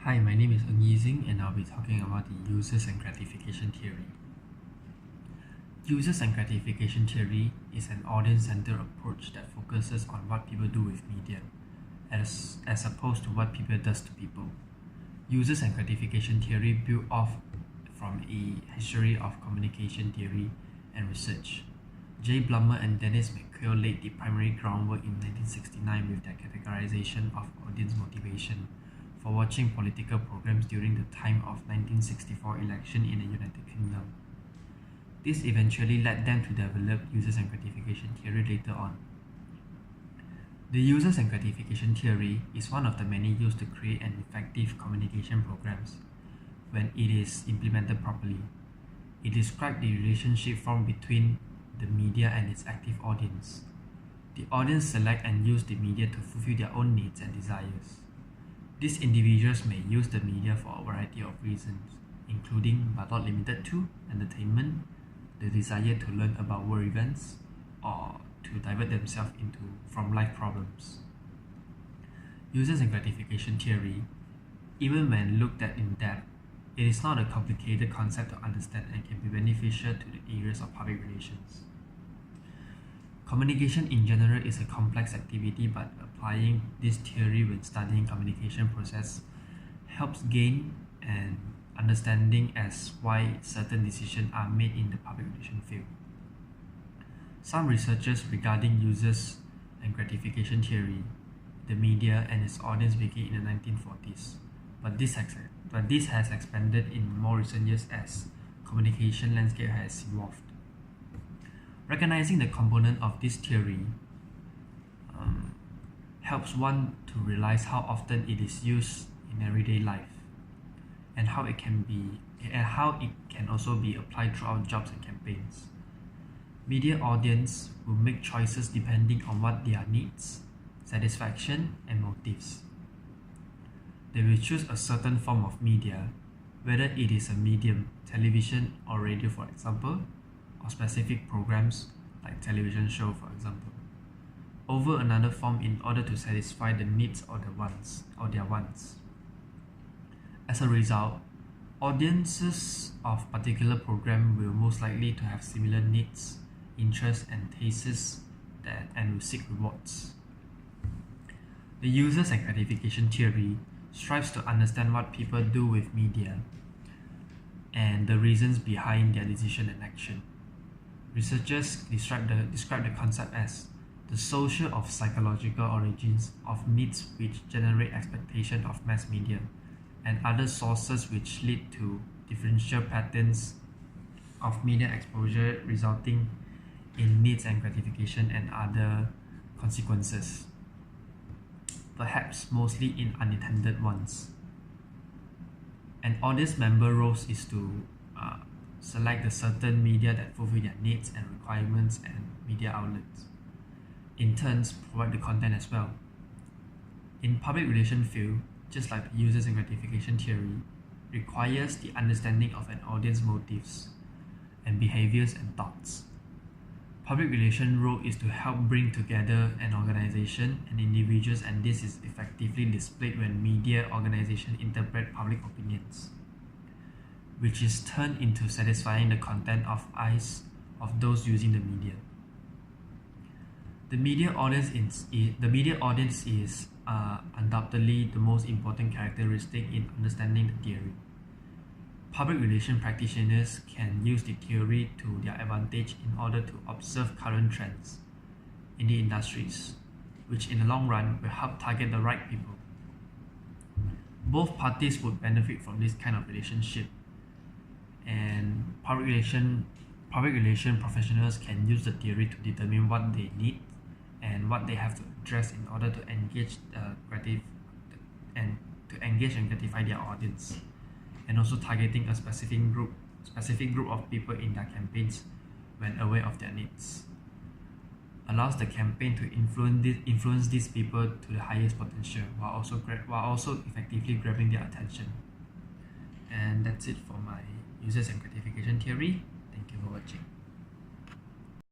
Hi, my name is Ng Yizing and I'll be talking about the users and gratification theory. Users and gratification theory is an audience-centered approach that focuses on what people do with media, as opposed to what people does to people. Users and gratification theory build off from a history of communication theory and research. J. Blummer and Dennis McQuail laid the primary groundwork in 1969 with their categorization of audience motivation for watching political programs during the time of 1964 election in the United Kingdom. This eventually led them to develop users and gratification theory later on. The users and gratification theory is one of the many used to create an effective communication programs when it is implemented properly. It describes the relationship formed between the media and its active audience. The audience select and use the media to fulfill their own needs and desires. These individuals may use the media for a variety of reasons, including but not limited to entertainment, the desire to learn about world events, or to divert themselves from life problems. Users and gratification theory, even when looked at in depth, it is not a complicated concept to understand and can be beneficial to the areas of public relations. Communication in general is a complex activity, but applying this theory when studying communication process helps gain an understanding as why certain decisions are made in the public relation field. Some researchers regarding users and gratification theory, the media and its audience began in the 1940s, but this has expanded in more recent years as communication landscape has evolved. Recognizing the component of this theory helps one to realize how often it is used in everyday life and how it can also be applied throughout jobs and campaigns. Media audience will make choices depending on what their needs, satisfaction, and motives. They will choose a certain form of media, whether it is a medium, television or radio for example, or specific programs like television show for example, over another form in order to satisfy the needs or their wants. As a result, audiences of particular program will most likely to have similar needs, interests and tastes and will seek rewards. The users and gratification theory strives to understand what people do with media and the reasons behind their decision and action. Researchers describe the concept as the social or psychological origins of needs which generate expectation of mass media and other sources which lead to differential patterns of media exposure resulting in needs and gratification and other consequences, perhaps mostly in unintended ones. An audience member role is to select the certain media that fulfill their needs and requirements and media outlets. In turn, provide the content as well. In public relation field, just like the users and gratification theory, requires the understanding of an audience motives and behaviors and thoughts. Public relation role is to help bring together an organization and individuals, and this is effectively displayed when media organizations interpret public opinions, which is turned into satisfying the content of eyes of those using the media. The media audience is undoubtedly the most important characteristic in understanding the theory. Public relation practitioners can use the theory to their advantage in order to observe current trends in the industries, which in the long run will help target the right people. Both parties would benefit from this kind of relationship, and public relation professionals can use the theory to determine what they need and what they have to address in order to engage and gratify their audience, and also targeting a specific group of people in their campaigns when aware of their needs. Allows the campaign to influence these people to the highest potential while also effectively grabbing their attention. And that's it for my users and gratification theory. Thank you for watching.